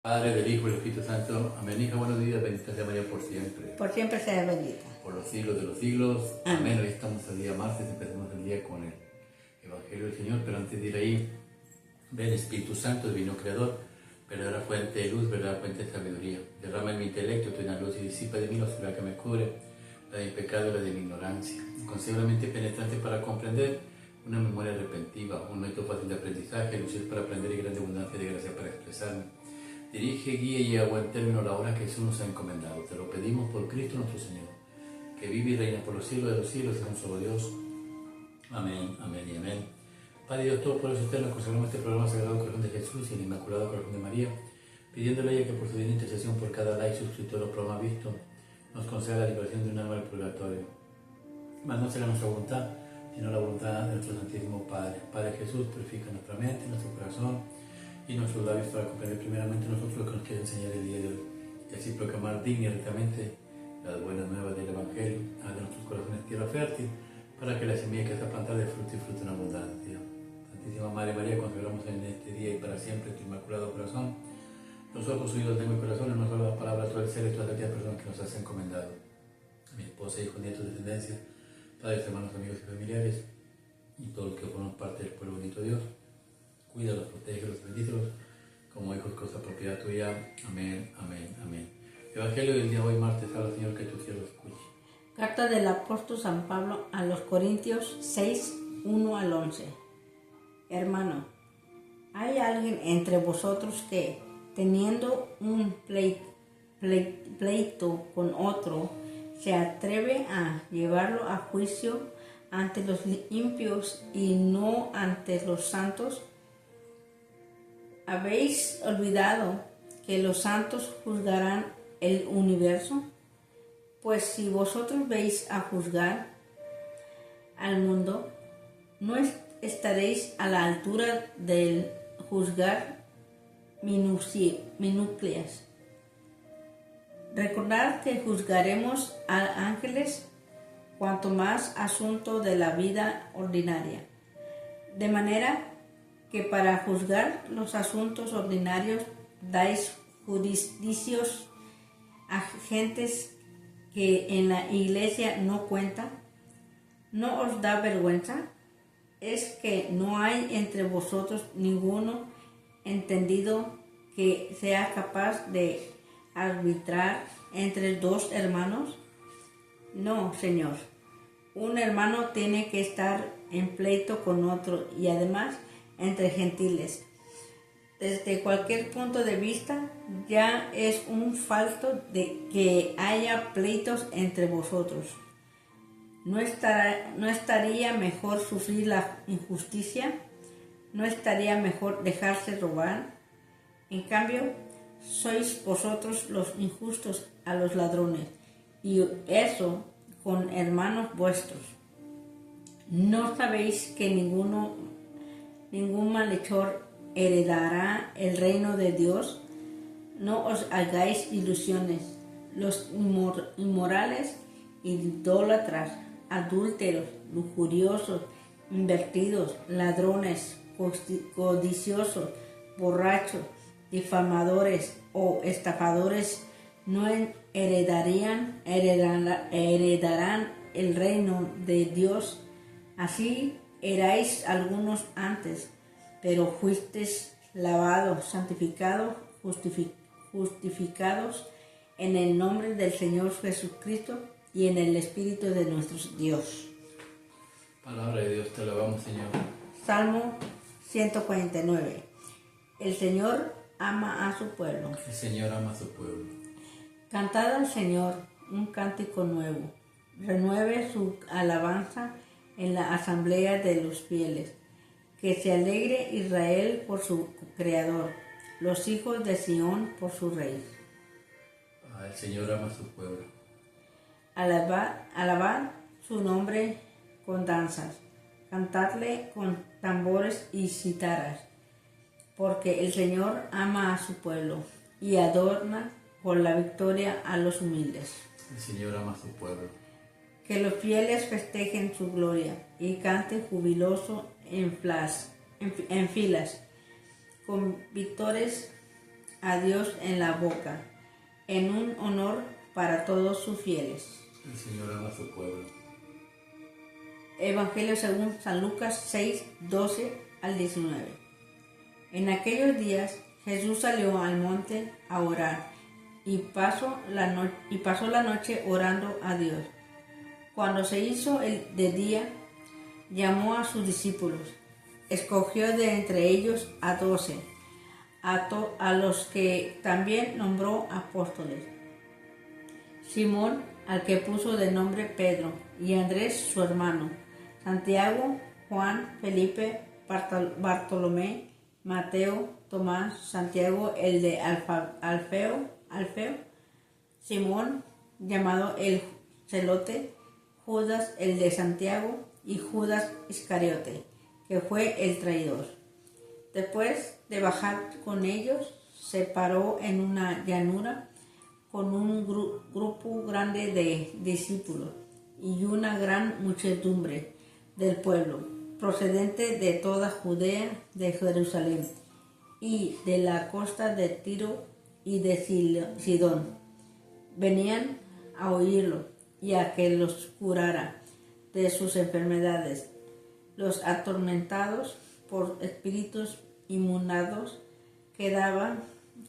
Padre, del Hijo y del Espíritu Santo. Amén. Hija, buenos días, bendita sea María por siempre. Por siempre sea bendita. Por los siglos de los siglos. Amén. Hoy estamos el día martes, empezamos el día con el Evangelio del Señor, pero antes de ir ahí, ven Espíritu Santo, divino Creador, verdadera fuente de luz, verdadera fuente de sabiduría. Derrama en mi intelecto tu luz y disipa de mí la oscuridad que me cubre, la de mi pecado y la de mi ignorancia. Concédeme una mente penetrante para comprender, una memoria repentiva, un método fácil de aprendizaje, luces para aprender y grande abundancia de gracia para expresarme. Dirige, guía y lleva a buen término la obra que Jesús nos ha encomendado. Te lo pedimos por Cristo nuestro Señor, que vive y reina por los siglos de los siglos, es un solo Dios. Amén, amén y amén. Padre Dios Todopoderoso Eterno, consagramos este programa Sagrado Corazón de Jesús y el Inmaculado Corazón de María, pidiéndole a ella que por su divina intercesión por cada like, suscriptor o programa visto, nos conceda la liberación de un alma del purgatorio. Mas no será nuestra voluntad, sino la voluntad de nuestro Santísimo Padre. Padre Jesús, purifica nuestra mente, nuestro corazón y nuestros labios para comprender primeramente nosotros lo que nos quiere enseñar el día de hoy, y así proclamar digna y rectamente las buenas nuevas del Evangelio. Haz de nuestros corazones tierra fértil, para que la semilla que está plantada dé fruto y fruto en abundancia. Santísima Madre María, consagramos en este día y para siempre tu inmaculado corazón, los ojos, oídos, lengua y corazón, no solo las palabras, todo el ser y todas aquellas personas que nos has encomendado. Mi esposa, hijos, nietos, descendencia, padres, hermanos, amigos y familiares, y todos los que forman parte del pueblo bendito de Dios. Cuídalos, protégelos, bendícelos, como hijos, cosa propiedad tuya. Amén, amén, amén. Evangelio del día de hoy, martes, habla Señor, que tu cielo escuche. Carta del apóstol San Pablo a los Corintios 6, 1 al 11. Hermano, ¿hay alguien entre vosotros que, teniendo un pleito con otro, se atreve a llevarlo a juicio ante los impíos y no ante los santos? ¿Habéis olvidado que los santos juzgarán el universo? Pues si vosotros veis a juzgar al mundo, ¿no estaréis a la altura del juzgar minucias? Recordad que juzgaremos a ángeles, cuanto más asunto de la vida ordinaria. De manera que para juzgar los asuntos ordinarios dais juicios a gentes que en la iglesia no cuentan. ¿No os da vergüenza? ¿Es que no hay entre vosotros ninguno entendido que sea capaz de arbitrar entre dos hermanos? No, Señor. Un hermano tiene que estar en pleito con otro, y además entre gentiles. Desde cualquier punto de vista, ya es un falto de que haya pleitos entre vosotros. ¿No estaría mejor sufrir la injusticia? ¿No estaría mejor dejarse robar? En cambio, sois vosotros los injustos a los ladrones, y eso con hermanos vuestros. ¿No sabéis que ningún malhechor heredará el reino de Dios? No os hagáis ilusiones. Los inmorales, idólatras, adúlteros, lujuriosos, invertidos, ladrones, codiciosos, borrachos, difamadores o estafadores no heredarán el reino de Dios. Así erais algunos antes, pero fuisteis lavados, santificados, justificados en el nombre del Señor Jesucristo y en el Espíritu de nuestro Dios. Palabra de Dios, te alabamos, Señor. Salmo 149. El Señor ama a su pueblo. El Señor ama a su pueblo. Cantad al Señor un cántico nuevo. Renueve su alabanza en la asamblea de los fieles. Que se alegre Israel por su Creador, los hijos de Sión por su Rey. El Señor ama a su pueblo. Alabad su nombre con danzas, cantadle con tambores y cítaras, porque el Señor ama a su pueblo y adorna con la victoria a los humildes. El Señor ama a su pueblo. Que los fieles festejen su gloria y canten jubiloso en filas, con vítores a Dios en la boca, en un honor para todos sus fieles. El Señor ama a su pueblo. Evangelio según San Lucas 6, 12 al 19. En aquellos días Jesús salió al monte a orar y pasó la noche orando a Dios. Cuando se hizo de día, llamó a sus discípulos, escogió de entre ellos a 12, a los que también nombró apóstoles: Simón, al que puso de nombre Pedro, y Andrés su hermano, Santiago, Juan, Felipe, Bartolomé, Mateo, Tomás, Santiago el de Alfeo, Simón, llamado el Celote, Judas el de Santiago, y Judas Iscariote, que fue el traidor. Después de bajar con ellos, se paró en una llanura con un grupo grande de discípulos y una gran muchedumbre del pueblo, procedente de toda Judea, de Jerusalén y de la costa de Tiro y de Sidón. Venían a oírlo y a que los curara de sus enfermedades. Los atormentados por espíritus inmundos quedaban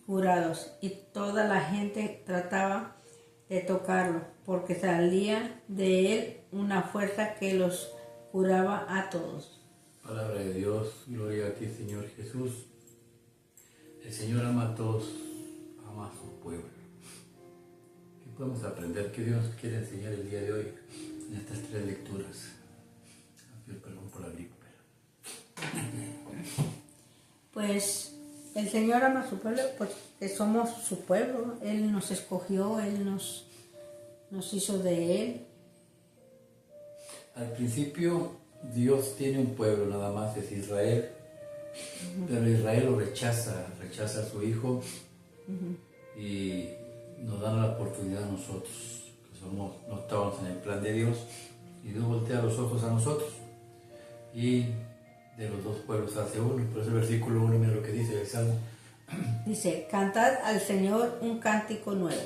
curados, y toda la gente trataba de tocarlo, porque salía de él una fuerza que los curaba a todos. Palabra de Dios, gloria a ti, Señor Jesús. El Señor ama a todos, ama a su pueblo. ¿Qué podemos aprender? ¿Qué Dios nos quiere enseñar el día de hoy en estas tres lecturas? Pido perdón por la gripe. Pues el Señor ama a su pueblo porque somos su pueblo. Él nos escogió, Él nos hizo de Él. Al principio Dios tiene un pueblo, nada más es Israel, pero Israel lo rechaza a su hijo y nos dan la oportunidad a nosotros, que no estábamos en el plan de Dios, y Dios voltea los ojos a nosotros y de los dos pueblos hace uno. Por eso el versículo 1, mira lo que dice el Salmo. Dice: cantad al Señor un cántico nuevo,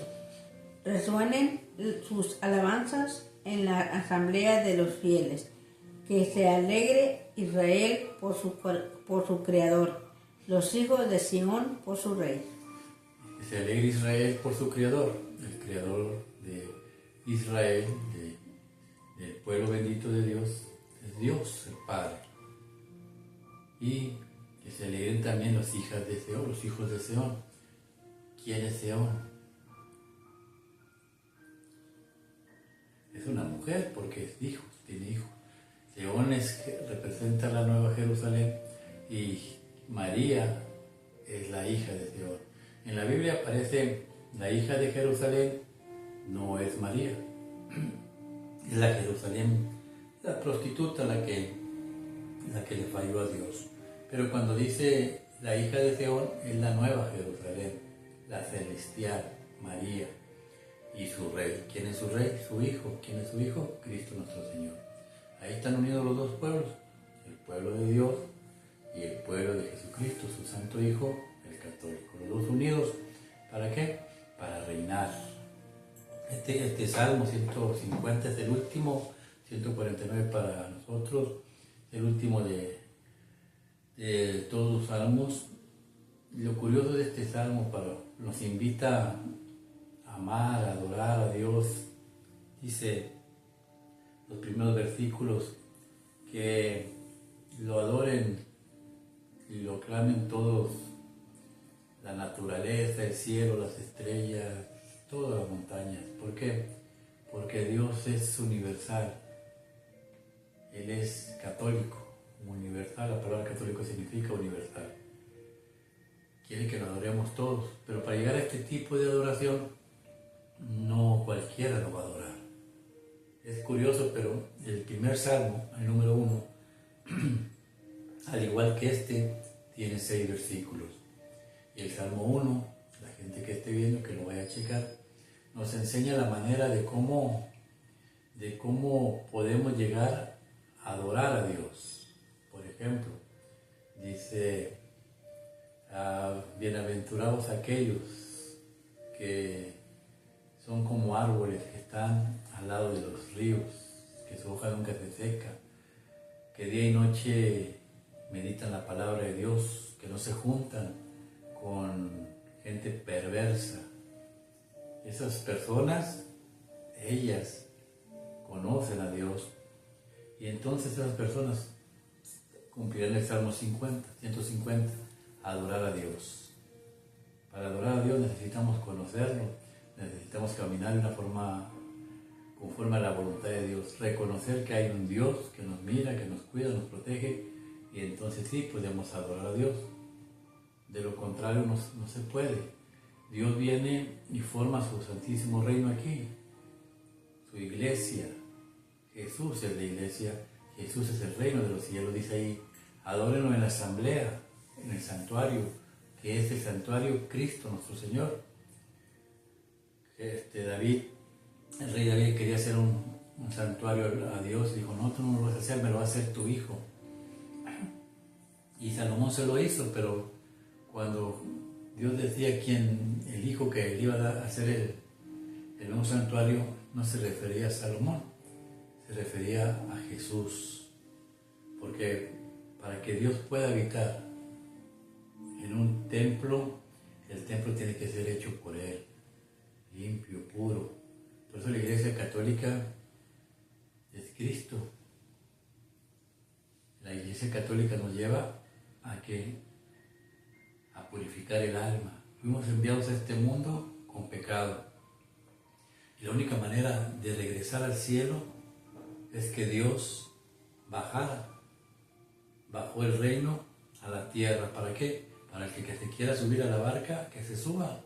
resuenen sus alabanzas en la asamblea de los fieles, que se alegre Israel por su Creador, los hijos de Sión por su Rey. Que se alegre Israel por su Creador, el Creador de Israel, del pueblo bendito de Dios, es Dios, el Padre. Y que se alegren también las hijas de Seón, los hijos de Seón. ¿Quién es Seón? Es una mujer porque es hijo, tiene hijos. Seón representa la Nueva Jerusalén y María es la hija de Seón. En la Biblia aparece la hija de Jerusalén, no es María. Es la Jerusalén, la prostituta la que le falló a Dios. Pero cuando dice la hija de Seón, es la Nueva Jerusalén, la celestial, María. Y su rey. ¿Quién es su rey? Su hijo. ¿Quién es su hijo? Cristo nuestro Señor. Ahí están unidos los dos pueblos, el pueblo de Dios y el pueblo de Jesucristo, su santo Hijo, el católico. Los dos unidos, ¿para qué? Para reinar. Este Salmo 150 es el último, 149 para nosotros, el último de todos los salmos. Lo curioso de este salmo nos invita a amar, a adorar a Dios. Dice los primeros versículos que lo adoren y lo clamen todos, la naturaleza, el cielo, las estrellas, todas las montañas. ¿Por qué? Porque Dios es universal, Él es católico, universal. La palabra católico significa universal. Quiere que lo adoremos todos, pero para llegar a este tipo de adoración no cualquiera lo va a adorar. Es curioso, pero el primer salmo, el número 1, al igual que este, tiene 6 versículos. Y el Salmo 1, la gente que esté viendo, que lo vaya a checar, nos enseña la manera de cómo podemos llegar a adorar a Dios. Por ejemplo, dice Bienaventurados aquellos que son como árboles que están al lado de los ríos, que su hoja nunca se seca, que día y noche meditan la palabra de Dios, que no se juntan con gente perversa. Esas personas, ellas conocen a Dios, y entonces esas personas cumplirán el Salmo 150, adorar a Dios. Para adorar a Dios necesitamos conocerlo, necesitamos caminar de una forma conforme a la voluntad de Dios, reconocer que hay un Dios que nos mira, que nos cuida, nos protege, y entonces sí podemos adorar a Dios. De lo contrario no se puede. Dios viene y forma su santísimo reino aquí, su iglesia. Jesús es la iglesia, Jesús es el reino de los cielos, dice ahí, adórenlo en la asamblea, en el santuario, que es el santuario Cristo nuestro Señor. El rey David quería hacer un santuario a Dios, y dijo, no, tú no lo vas a hacer, me lo va a hacer tu hijo. Y Salomón se lo hizo, pero cuando Dios decía quién, el hijo que él iba a hacer el nuevo santuario, no se refería a Salomón, se refería a Jesús. Porque para que Dios pueda habitar en un templo, el templo tiene que ser hecho por Él, limpio, puro. Por eso la Iglesia Católica es Cristo. La Iglesia Católica nos lleva a purificar el alma. Fuimos enviados a este mundo con pecado. Y la única manera de regresar al cielo es que Dios bajó el reino a la tierra. ¿Para qué? Para el que se quiera subir a la barca, que se suba.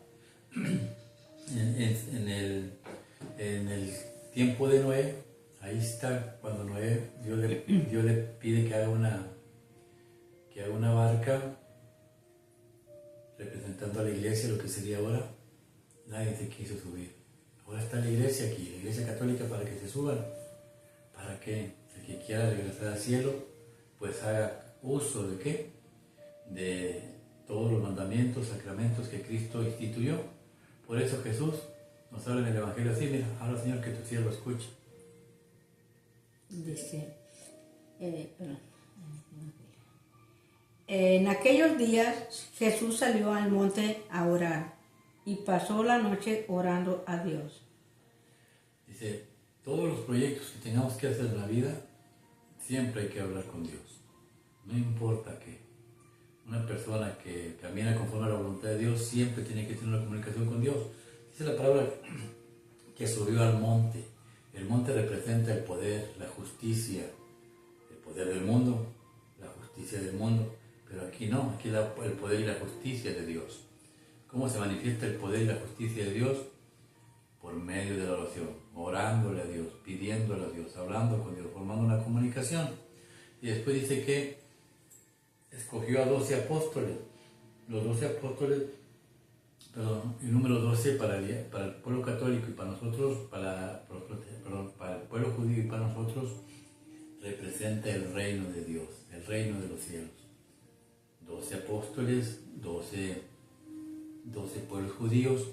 En el tiempo de Noé, ahí está, cuando Noé, Dios le pide que haga una barca representando a la iglesia, lo que sería ahora. Nadie se quiso subir. Ahora está la iglesia aquí, la Iglesia Católica, para que se suban, para que el que quiera regresar al cielo, pues haga uso ¿de qué? De todos los mandamientos, sacramentos que Cristo instituyó. Por eso Jesús nos habla en el Evangelio así, mira, habla Señor, que tu siervo escuche. Dice, en aquellos días Jesús salió al monte a orar y pasó la noche orando a Dios. Dice, todos los proyectos que tengamos que hacer en la vida, siempre hay que hablar con Dios. No importa qué. Una persona que camina conforme a la voluntad de Dios siempre tiene que tener una comunicación con Dios. Dice la palabra que subió al monte. El monte representa el poder, la justicia, el poder del mundo, la justicia del mundo. Pero aquí no, aquí el poder y la justicia de Dios. ¿Cómo se manifiesta el poder y la justicia de Dios? Por medio de la oración, orándole a Dios, pidiéndole a Dios, hablando con Dios, formando una comunicación. Y después dice que escogió a 12 apóstoles. Los 12 apóstoles, el número 12 para el pueblo católico y para nosotros, para el pueblo judío y para nosotros, representa el reino de Dios, el reino de los cielos. 12 apóstoles, 12 pueblos judíos,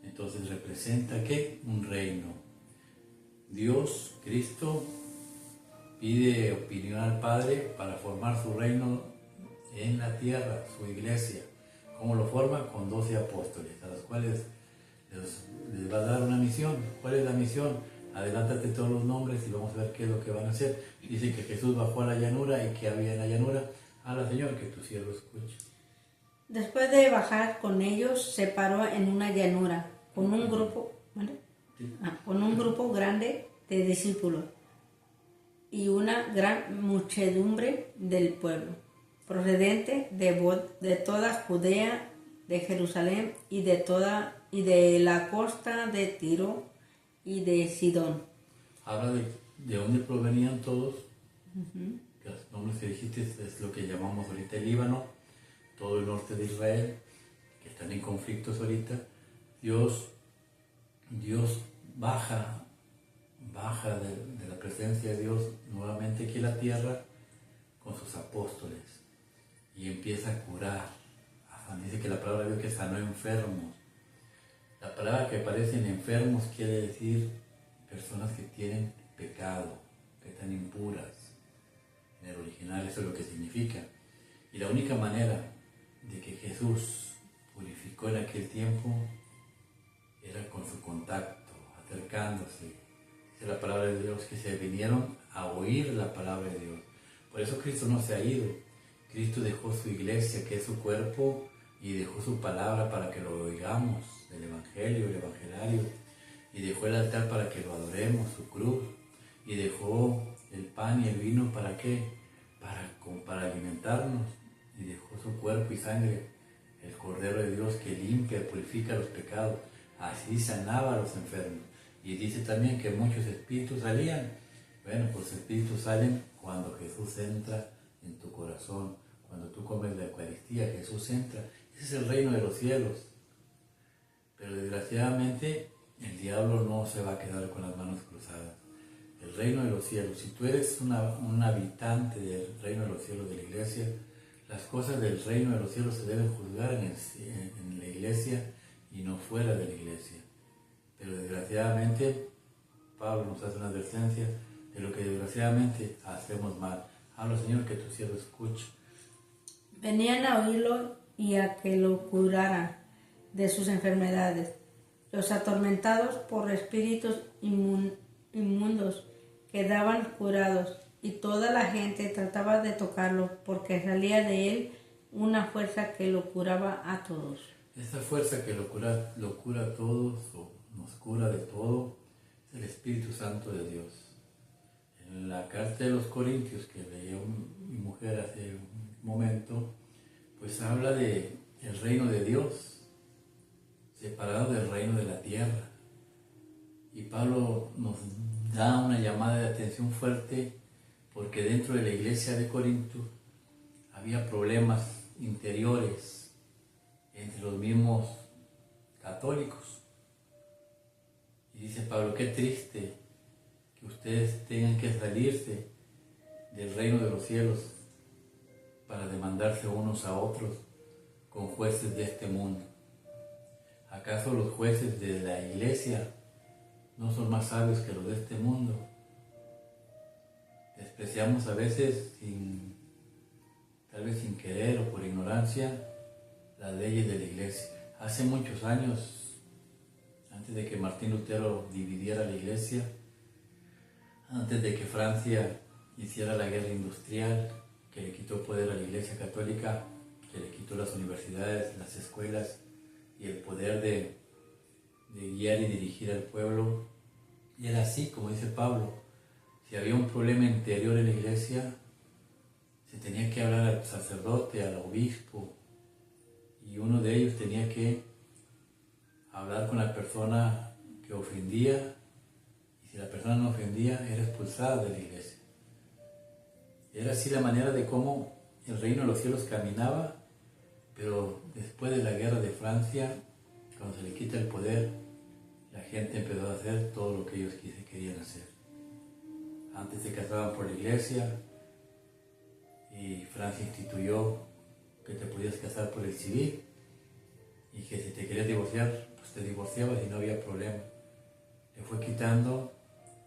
entonces representa ¿qué? Un reino. Dios, Cristo, pide opinión al Padre para formar su reino en la tierra, su iglesia. ¿Cómo lo forma? Con 12 apóstoles, a los cuales les va a dar una misión. ¿Cuál es la misión? Adelántate todos los nombres y vamos a ver qué es lo que van a hacer. Dice que Jesús bajó a la llanura y que había en la llanura. Habla Señor, que tu siervo escuche. Después de bajar con ellos, se paró en una llanura con un grupo, ¿vale? Con un grupo grande de discípulos y una gran muchedumbre del pueblo, procedente de toda Judea, de Jerusalén y de la costa de Tiro y de Sidón. Habla de dónde provenían todos. Que los nombres que dijiste es lo que llamamos ahorita el Líbano, todo el norte de Israel, que están en conflictos ahorita. Dios baja de la presencia de Dios nuevamente aquí en la tierra con sus apóstoles y empieza a curar, a Cuando dice que la palabra de Dios que sanó enfermos, la palabra que aparece en enfermos quiere decir personas que tienen pecado, que están impuras. En el original eso es lo que significa. Y la única manera de que Jesús purificó en aquel tiempo era con su contacto, acercándose. Dice la palabra de Dios que se vinieron a oír la palabra de Dios. Por eso Cristo no se ha ido. Cristo dejó su iglesia, que es su cuerpo, y dejó su palabra para que lo oigamos, el evangelio, el evangelario, y dejó el altar para que lo adoremos, su cruz, y dejó el pan y el vino ¿para qué? Para alimentarnos, y dejó su cuerpo y sangre, el Cordero de Dios que limpia, purifica los pecados, así sanaba a los enfermos. Y dice también que muchos espíritus salían. Bueno, pues los espíritus salen cuando Jesús entra en tu corazón, cuando tú comes la Eucaristía, Jesús entra. Ese es el reino de los cielos. Pero desgraciadamente el diablo no se va a quedar con las manos cruzadas. El reino de los cielos, si tú eres un habitante del reino de los cielos de la iglesia, las cosas del reino de los cielos se deben juzgar en la iglesia y no fuera de la iglesia. Pero desgraciadamente Pablo nos hace una advertencia de lo que desgraciadamente hacemos mal. Habla, Señor, que tu siervo escuche. Venían a oírlo y a que lo curaran de sus enfermedades. Los atormentados por espíritus inmundos quedaban curados, y toda la gente trataba de tocarlo, porque salía de él una fuerza que lo curaba a todos. Esta fuerza que lo cura a todos, o nos cura de todo, es el Espíritu Santo de Dios. En la carta de los Corintios, que leyó mi mujer hace un momento, pues habla de el reino de Dios, separado del reino de la tierra. Y Pablo nos da una llamada de atención fuerte, porque dentro de la iglesia de Corinto había problemas interiores entre los mismos católicos. Y dice Pablo, qué triste que ustedes tengan que salirse del reino de los cielos para demandarse unos a otros con jueces de este mundo. ¿Acaso los jueces de la iglesia no son más sabios que los de este mundo? Despreciamos a veces, tal vez sin querer o por ignorancia, las leyes de la iglesia. Hace muchos años, antes de que Martín Lutero dividiera la iglesia, antes de que Francia hiciera la guerra industrial, que le quitó poder a la iglesia católica, que le quitó las universidades, las escuelas y el poder de guiar y dirigir al pueblo. Y era así, como dice Pablo, si había un problema interior en la iglesia, se tenía que hablar al sacerdote, al obispo, y uno de ellos tenía que hablar con la persona que ofendía, y si la persona no ofendía, era expulsada de la iglesia. Era así la manera de cómo el reino de los cielos caminaba, pero después de la guerra de Francia, cuando se le quita el poder, la gente empezó a hacer todo lo que ellos querían hacer. Antes se casaban por la iglesia, y Francia instituyó que te podías casar por el civil, y que si te querías divorciar, pues te divorciabas y no había problema. Le fue quitando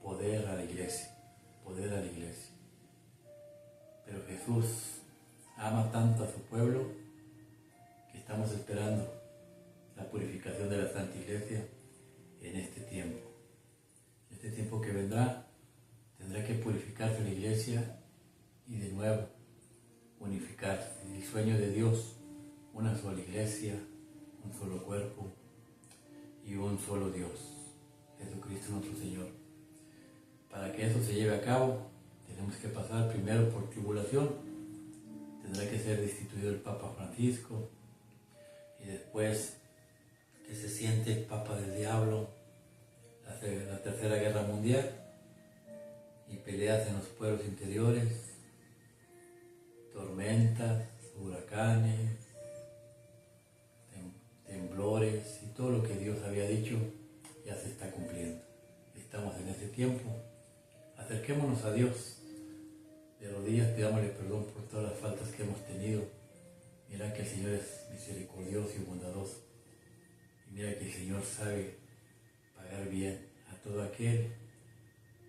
poder a la iglesia, poder a la iglesia. Pero Jesús ama tanto a su pueblo que estamos esperando la purificación de la Santa Iglesia en este tiempo. En este tiempo que vendrá, tendrá que purificarse la iglesia y de nuevo unificarse. El sueño de Dios, una sola iglesia, un solo cuerpo y un solo Dios, Jesucristo nuestro Señor. Para que eso se lleve a cabo, tenemos que pasar primero por tribulación. Tendrá que ser destituido el Papa Francisco, y después que se siente el Papa del Diablo, la Tercera Guerra Mundial, y peleas en los pueblos interiores, tormentas, huracanes, temblores, y todo lo que Dios había dicho ya se está cumpliendo. Estamos en este tiempo. Acerquémonos a Dios de rodillas, pidámosle perdón por todas las faltas que hemos tenido, y Mira que el Señor es misericordioso y bondadoso. Y mira que el Señor sabe pagar bien a todo aquel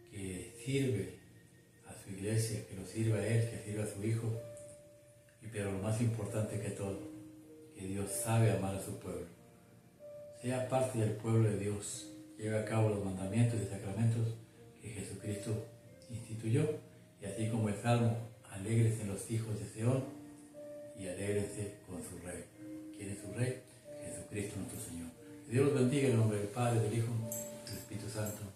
que sirve a su iglesia, que lo sirva a Él, que sirva a su Hijo. Pero lo más importante que todo, que Dios sabe amar a su pueblo. Sea parte del pueblo de Dios, lleve a cabo los mandamientos y sacramentos que Jesucristo instituyó. Y así como el Salmo, alégrese en los hijos de Sión y alégrese con su Rey. ¿Quién es su Rey? Jesucristo nuestro Señor. Que Dios los bendiga en el nombre del Padre, del Hijo y del Espíritu Santo.